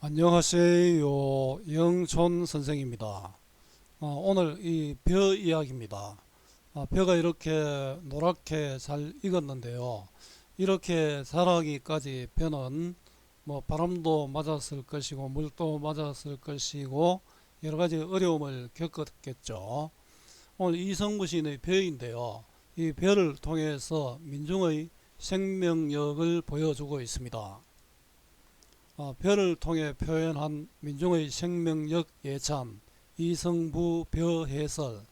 안녕하세요. 영촌 선생입니다. 오늘 이 벼 이야기입니다. 벼가 이렇게 노랗게 잘 익었는데요. 이렇게 자라기까지 벼는 뭐 바람도 맞았을 것이고 물도 맞았을 것이고 여러 가지 어려움을 겪었겠죠. 오늘 이성부 시인의 벼인데요. 이 벼를 통해서 민중의 생명력을 보여주고 있습니다. 벼를 통해 표현한 민중의 생명력 예찬 이성부 벼해설.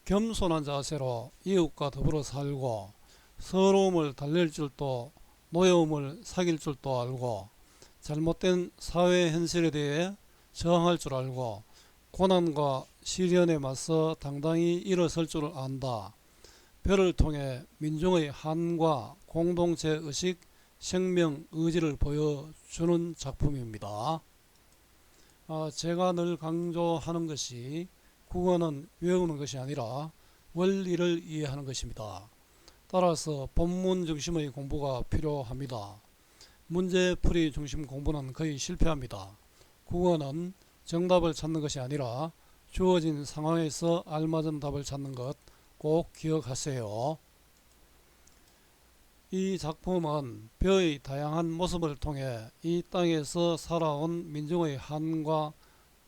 겸손한 자세로 이웃과 더불어 살고 서러움을 달랠 줄도 노여움을 사귈 줄도 알고 잘못된 사회 현실에 대해 저항할 줄 알고 고난과 시련에 맞서 당당히 일어설 줄 안다. 벼를 통해 민중의 한과 공동체 의식, 생명 의지를 보여주는 작품입니다. 제가 늘 강조하는 것이 국어는 외우는 것이 아니라 원리를 이해하는 것입니다. 따라서 본문 중심의 공부가 필요합니다. 문제풀이 중심 공부는 거의 실패합니다. 국어는 정답을 찾는 것이 아니라 주어진 상황에서 알맞은 답을 찾는 것 꼭 기억하세요. 이 작품은 벼의 다양한 모습을 통해 이 땅에서 살아온 민중의 한과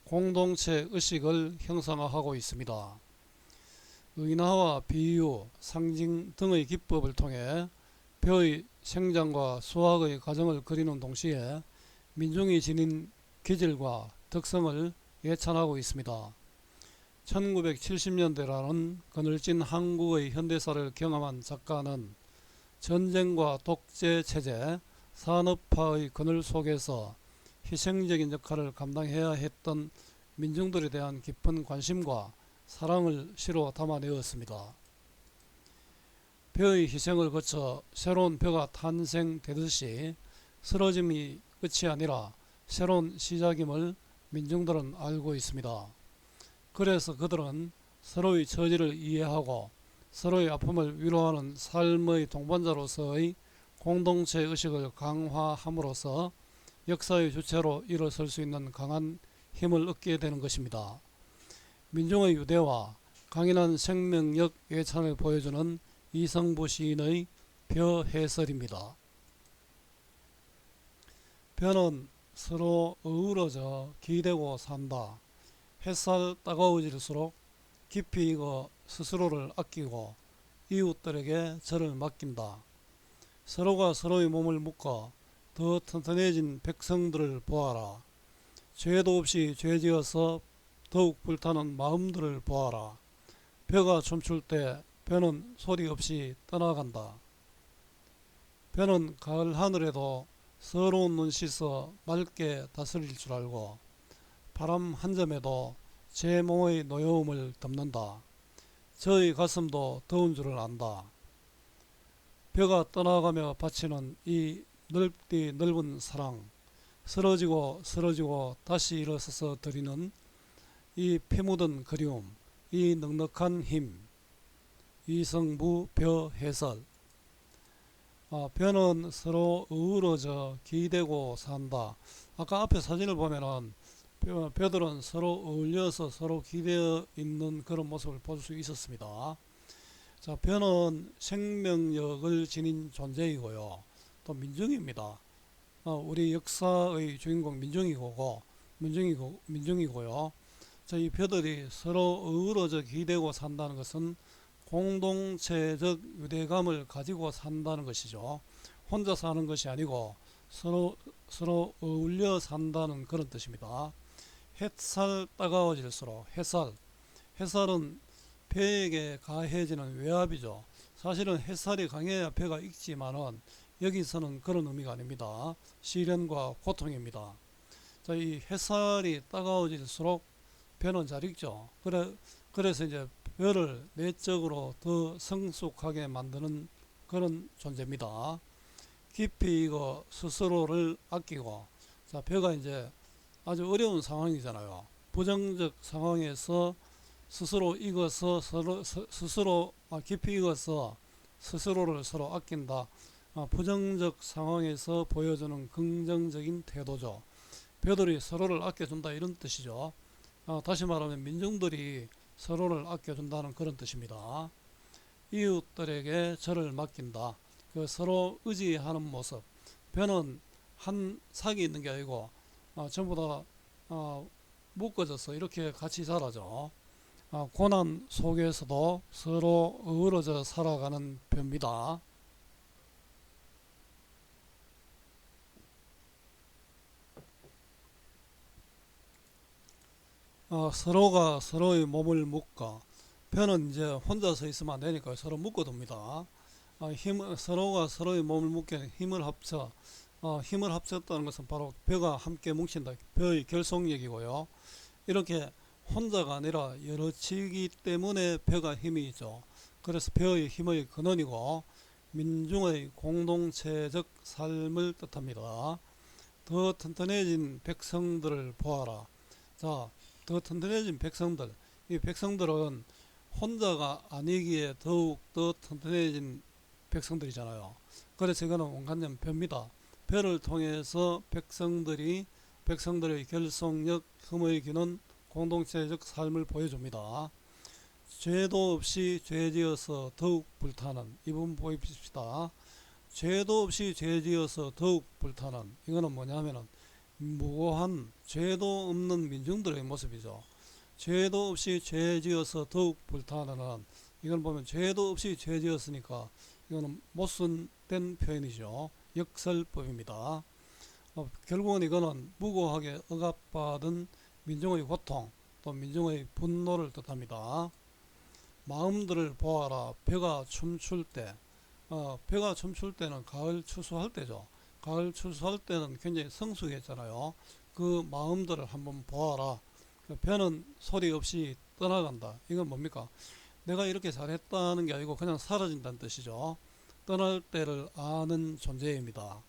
공동체 의식을 형상화하고 있습니다. 의나와 비유, 상징 등의 기법을 통해 벼의 생장과 수확의 과정을 그리는 동시에 민중이 지닌 기질과 특성을 예찬하고 있습니다. 1970년대라는 그늘진 한국의 현대사를 경험한 작가는 전쟁과 독재 체제, 산업화의 그늘 속에서 희생적인 역할을 감당해야 했던 민중들에 대한 깊은 관심과 사랑을 시로 담아내었습니다. 벼의 희생을 거쳐 새로운 벼가 탄생되듯이 쓰러짐이 끝이 아니라 새로운 시작임을 민중들은 알고 있습니다. 그래서 그들은 서로의 처지를 이해하고 서로의 아픔을 위로하는 삶의 동반자로서의 공동체 의식을 강화함으로써 역사의 주체로 일어설 수 있는 강한 힘을 얻게 되는 것입니다. 민중의 유대와 강인한 생명력 예찬을 보여주는 이성부 시인의 벼 해설입니다. 벼는 서로 어우러져 기대고 산다. 햇살 따가워질수록 깊이 익어 스스로를 아끼고 이웃들에게 절을 맡긴다. 서로가 서로의 몸을 묶어 더 튼튼해진 백성들을 보아라. 죄도 없이 죄지어서 더욱 불타는 마음들을 보아라. 벼가 춤출 때 벼는 소리 없이 떠나간다. 벼는 가을 하늘에도 서러운 눈 씻어 맑게 다스릴 줄 알고 바람 한 점에도 제 몸의 노여움을 덮는다. 저의 가슴도 더운 줄을 안다. 벼가 떠나가며 바치는 이 넓디 넓은 사랑, 쓰러지고 다시 일어서서 드리는 이 피 묻은 그리움, 이 넉넉한 힘. 이성부 벼 해설. 벼는 서로 어우러져 기대고 산다. 아까 앞에 사진을 보면은 벼들은 서로 어울려서 서로 기대어 있는 그런 모습을 볼 수 있었습니다. 자, 벼는 생명력을 지닌 존재이고요. 또 민중입니다. 우리 역사의 주인공 민중이고요. 자, 이 벼들이 서로 어우러져 기대고 산다는 것은 공동체적 유대감을 가지고 산다는 것이죠. 혼자 사는 것이 아니고 서로 어울려 산다는 그런 뜻입니다. 햇살 따가워질수록 햇살은 벼에게 가해지는 외압이죠. 사실은 햇살이 강해야 벼가 익지만은 여기서는 그런 의미가 아닙니다. 시련과 고통입니다. 자, 이 햇살이 따가워질수록 벼는 잘 익죠. 그래서 이제 벼를 내적으로 더 성숙하게 만드는 그런 존재입니다. 깊이 익어 스스로를 아끼고, 자, 벼가 이제 아주 어려운 상황이잖아요. 부정적 상황에서 스스로 익어서 스스로 깊이 익어서 스스로를 서로 아낀다. 부정적 상황에서 보여주는 긍정적인 태도죠. 벼들이 서로를 아껴준다 이런 뜻이죠. 다시 말하면 민중들이 서로를 아껴준다는 그런 뜻입니다. 이웃들에게 절을 맡긴다. 그 서로 의지하는 모습. 벼는 한 삭이 있는 게 아니고 전부 다 묶어져서 이렇게 같이 자라죠. 고난 속에서도 서로 어우러져 살아가는 벼입니다. 서로가 서로의 몸을 묶어. 벼는 이제 혼자서 있으면 안 되니까 서로 묶어둡니다. 서로가 서로의 몸을 묶게 힘을 합쳐. 힘을 합쳤다는 것은 바로 벼가 함께 뭉친다. 벼의 결속력이고요. 이렇게 혼자가 아니라 여럿이기 때문에 벼가 힘이 있죠. 그래서 벼의 힘의 근원이고 민중의 공동체적 삶을 뜻합니다. 더 튼튼해진 백성들을 보아라. 자, 더 튼튼해진 백성들. 이 백성들은 혼자가 아니기에 더욱 더 튼튼해진 백성들이잖아요. 그래서 이거는 원관념 벼입니다. 벼를 통해서 백성들의 결속력, 힘의 기는 공동체적 삶을 보여줍니다. 죄도 없이 죄지어서 더욱 불타는 이 부분 보입시다. 죄도 없이 죄지어서 더욱 불타는 이거는 뭐냐면은 무고한 죄도 없는 민중들의 모습이죠. 죄도 없이 죄지어서 더욱 불타는 이건 보면 죄도 없이 죄지었으니까 이거는 모순된 표현이죠. 역설법입니다. 결국은 이거는 무고하게 억압받은 민중의 고통 또 민중의 분노를 뜻합니다. 마음들을 보아라. 벼가 춤출 때 벼가 춤출 때는 가을 추수할 때죠. 가을 추수할 때는 굉장히 성숙했잖아요. 그 마음들을 한번 보아라. 벼는 소리 없이 떠나간다. 이건 뭡니까? 내가 이렇게 잘했다는 게 아니고 그냥 사라진다는 뜻이죠. 떠날 때를 아는 존재입니다.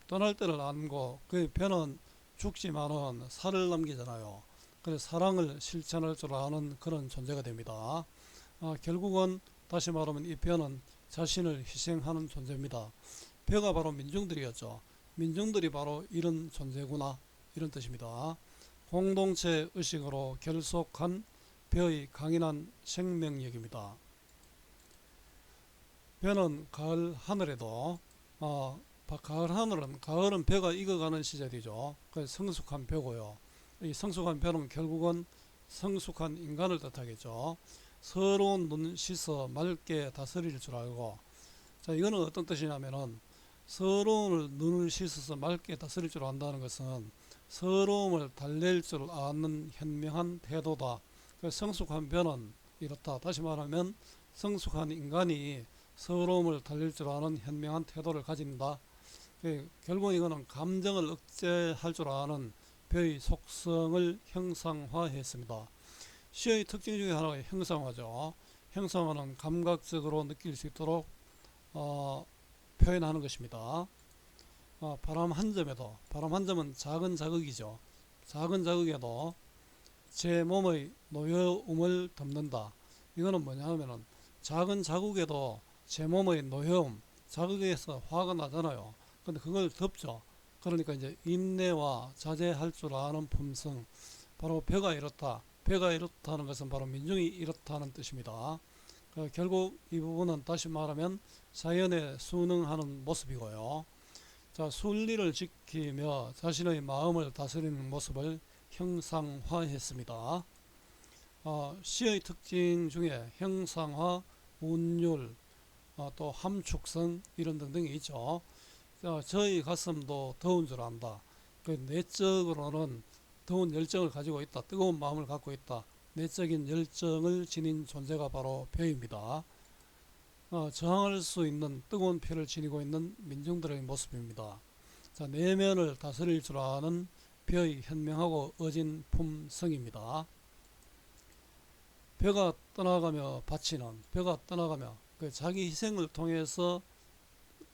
떠날 때를 안고 그 벼는 죽지만은 살을 남기잖아요. 그래서 사랑을 실천할 줄 아는 그런 존재가 됩니다. 결국은 다시 말하면 이 벼는 자신을 희생하는 존재입니다. 벼가 바로 민중들이었죠. 민중들이 바로 이런 존재구나 이런 뜻입니다. 공동체 의식으로 결속한 벼의 강인한 생명력입니다. 벼는 가을 하늘에도 가을은 벼가 익어가는 시절이죠. 그래서 성숙한 벼고요. 이 성숙한 벼는 결국은 성숙한 인간을 뜻하겠죠. 서러운 눈 씻어 맑게 다스릴 줄 알고. 자, 이거는 어떤 뜻이냐면은 서러운 눈을 씻어서 맑게 다스릴 줄 안다는 것은 서러움을 달랠 줄 아는 현명한 태도다. 성숙한 벼는 이렇다. 다시 말하면 성숙한 인간이 서러움을 달랠 줄 아는 현명한 태도를 가진다. 결국 이거는 감정을 억제할 줄 아는 벼의 속성을 형상화했습니다. 시의 특징 중에 하나가 형상화죠. 형상화는 감각적으로 느낄 수 있도록 표현하는 것입니다. 바람 한 점은 작은 자극이죠. 작은 자극에도 제 몸의 노여움을 덮는다. 이거는 뭐냐 하면은 작은 자극에도 제 몸의 노여움, 자극에서 화가 나잖아요. 근데 그걸 덮죠. 그러니까 이제 인내와 자제할 줄 아는 품성. 바로 벼가 이렇다. 벼가 이렇다는 것은 바로 민중이 이렇다는 뜻입니다. 결국 이 부분은 다시 말하면 자연에 순응하는 모습이고요. 자, 순리를 지키며 자신의 마음을 다스리는 모습을 형상화했습니다. 시의 특징 중에 형상화, 운율, 또 함축성 이런 등등이 있죠. 저희 가슴도 더운 줄 안다. 내적으로는 더운 열정을 가지고 있다. 뜨거운 마음을 갖고 있다. 내적인 열정을 지닌 존재가 바로 벼입니다. 저항할 수 있는 뜨거운 피를 지니고 있는 민중들의 모습입니다. 자, 내면을 다스릴 줄 아는 벼의 현명하고 어진 품성입니다. 벼가 떠나가며 그 자기 희생을 통해서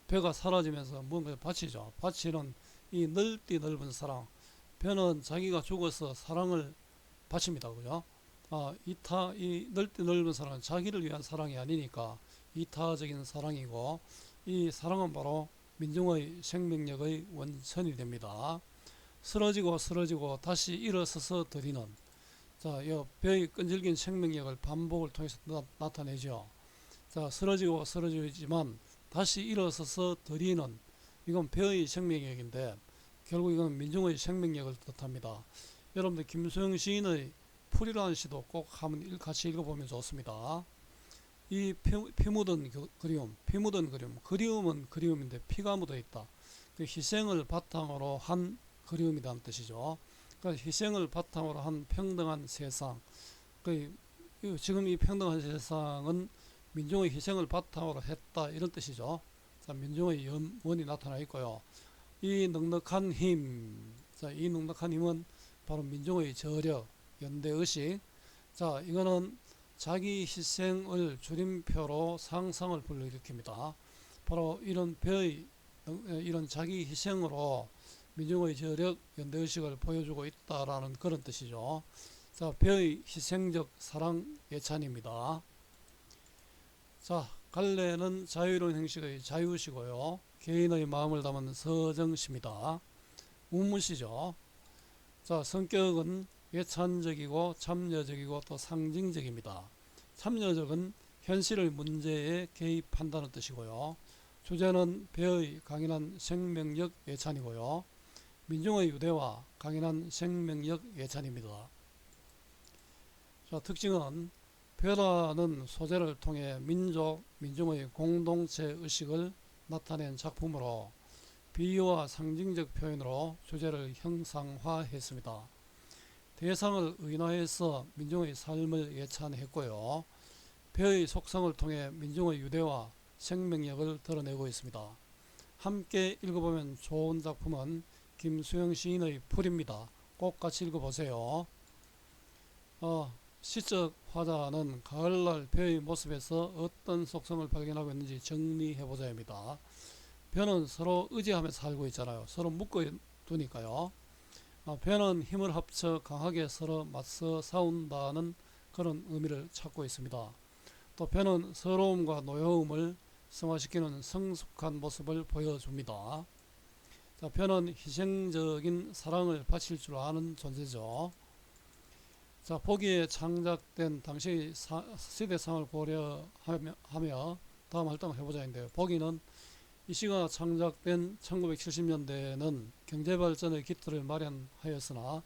벼가 사라지면서 뭔가 바치죠. 바치는 이 넓디 넓은 사랑. 벼는 자기가 죽어서 사랑을 바칩니다. 그죠? 이 넓디 넓은 사랑은 자기를 위한 사랑이 아니니까 이타적인 사랑이고, 이 사랑은 바로 민중의 생명력의 원천이 됩니다. 쓰러지고 쓰러지고 다시 일어서서 들이는, 자, 이 벼의 끈질긴 생명력을 반복을 통해서 나타내죠. 자, 쓰러지고 쓰러지지만 다시 일어서서 들이는, 이건 벼의 생명력인데 결국 이건 민중의 생명력을 뜻합니다. 여러분들 김소영 시인의 풀이라는 시도 꼭 한번 같이 읽어보면 좋습니다. 이 피 묻은 그리움, 피 묻은 그리움, 그리움은 그리움인데 피가 묻어 있다. 그 희생을 바탕으로 한 그리움이라는 뜻이죠. 그러니까 희생을 바탕으로 한 평등한 세상. 그 지금 이 평등한 세상은 민중의 희생을 바탕으로 했다, 이런 뜻이죠. 자, 민중의 염원이 나타나 있고요. 이 넉넉한 힘, 자, 이 넉넉한 힘은 바로 민중의 저력, 연대의식. 자, 이거는 자기 희생을 줄임표로 상상을 불러일으킵니다. 바로 이런 벼의 이런 자기 희생으로 민중의 저력, 연대의식을 보여주고 있다라는 그런 뜻이죠. 자, 벼의 희생적 사랑 예찬입니다. 자, 갈래는 자유로운 형식의 자유시고요. 개인의 마음을 담은 서정시입니다. 우문시죠. 자, 성격은 예찬적이고 참여적이고 또 상징적입니다. 참여적은 현실의 문제에 개입한다는 뜻이고요. 주제는 벼의 강인한 생명력 예찬이고요. 민중의 유대와 강인한 생명력 예찬입니다. 자, 특징은 벼라는 소재를 통해 민족, 민중의 공동체 의식을 나타낸 작품으로 비유와 상징적 표현으로 주제를 형상화했습니다. 대상을 의인화해서 민중의 삶을 예찬했고요. 벼의 속성을 통해 민중의 유대와 생명력을 드러내고 있습니다. 함께 읽어보면 좋은 작품은 김수영 시인의 풀입니다. 꼭 같이 읽어보세요. 시적 화자는 가을날 벼의 모습에서 어떤 속성을 발견하고 있는지 정리해보자 합니다. 벼는 서로 의지하며 살고 있잖아요. 서로 묶어 두니까요. 벼는 힘을 합쳐 강하게 서로 맞서 싸운다는 그런 의미를 찾고 있습니다. 또 벼는 서러움과 노여움을 승화시키는 성숙한 모습을 보여줍니다. 자, 벼는 희생적인 사랑을 바칠 줄 아는 존재죠. 자, 보기에 창작된 당시 시대상을 고려하며 다음 활동을 해보자 인데요. 보기는 이 시가 창작된 1970년대에는 경제발전의 기틀을 마련하였으나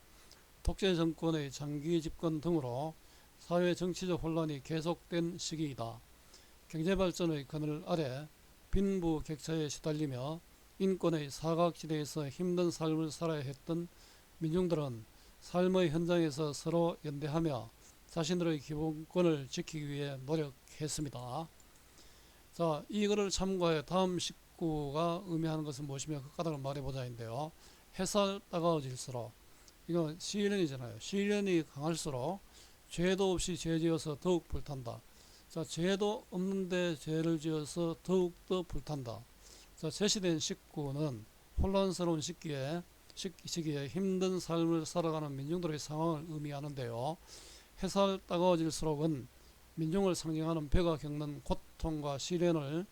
독재 정권의 장기 집권 등으로 사회 정치적 혼란이 계속된 시기이다. 경제발전의 그늘 아래 빈부격차에 시달리며 인권의 사각지대에서 힘든 삶을 살아야 했던 민중들은 삶의 현장에서 서로 연대하며 자신들의 기본권을 지키기 위해 노력했습니다. 자, 이 글을 참고해 다음 식구가 의미하는 것은 무엇이며 그 까닭을 말해보자인데요. 햇살 따가워질수록, 이건 시련이잖아요. 시련이 강할수록 죄도 없이 죄 지어서 더욱 불탄다. 자, 죄도 없는데 죄를 지어서 더욱더 불탄다. 자, 제시된 식구는 혼란스러운 시기에 힘든 삶을 살아가는 민중들의 상황을 의미하는데요. 햇살 따가워질수록은 민중을 상징하는 벼가 겪는 고통과 시련을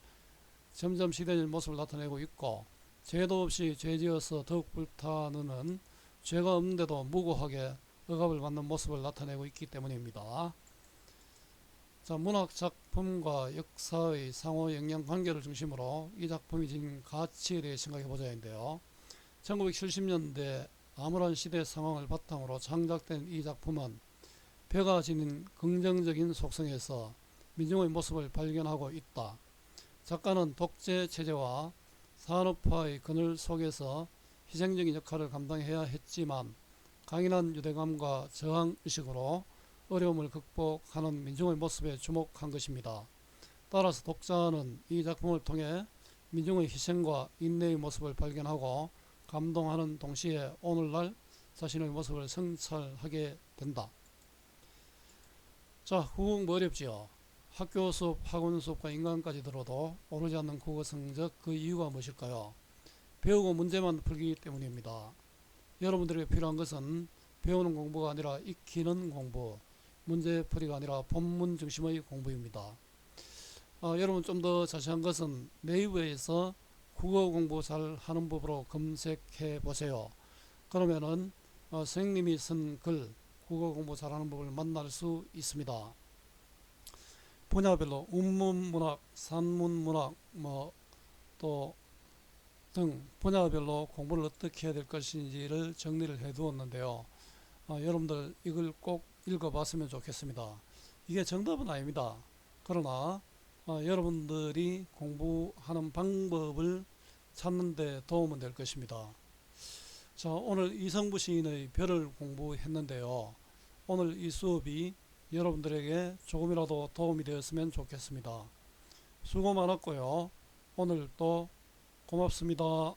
점점 시대질 모습을 나타내고 있고, 죄도 없이 죄지어서 더욱 불타는 죄가 없는데도 무고하게 억압을 받는 모습을 나타내고 있기 때문입니다. 자, 문학 작품과 역사의 상호 영향 관계를 중심으로 이 작품이 지닌 가치에 대해 생각해 보자 인데요. 1970년대 암울한 시대 상황을 바탕으로 창작된 이 작품은 벼가 지닌 긍정적인 속성에서 민중의 모습을 발견하고 있다. 작가는 독재 체제와 산업화의 그늘 속에서 희생적인 역할을 감당해야 했지만 강인한 유대감과 저항의식으로 어려움을 극복하는 민중의 모습에 주목한 것입니다. 따라서 독자는 이 작품을 통해 민중의 희생과 인내의 모습을 발견하고 감동하는 동시에 오늘날 자신의 모습을 성찰하게 된다. 자, 국어 어렵지요. 학교 수업, 학원 수업과 인강까지 들어도 오르지 않는 국어 성적, 그 이유가 무엇일까요? 배우고 문제만 풀기 때문입니다. 여러분들에게 필요한 것은 배우는 공부가 아니라 익히는 공부, 문제풀이가 아니라 본문 중심의 공부입니다. 여러분 좀 더 자세한 것은 네이버에서 국어 공부 잘 하는 법으로 검색해 보세요. 그러면은 선생님이 쓴 글, 국어 공부 잘하는 법을 만날 수 있습니다. 분야별로 운문문학, 산문문학, 또 등 분야별로 공부를 어떻게 해야 될 것인지를 정리를 해 두었는데요. 여러분들 이걸 꼭 읽어봤으면 좋겠습니다. 이게 정답은 아닙니다. 그러나 여러분들이 공부하는 방법을 찾는 데 도움은 될 것입니다. 자, 오늘 이성부 시인의 별을 공부했는데요. 오늘 이 수업이 여러분들에게 조금이라도 도움이 되었으면 좋겠습니다. 수고 많았고요. 오늘 또 고맙습니다.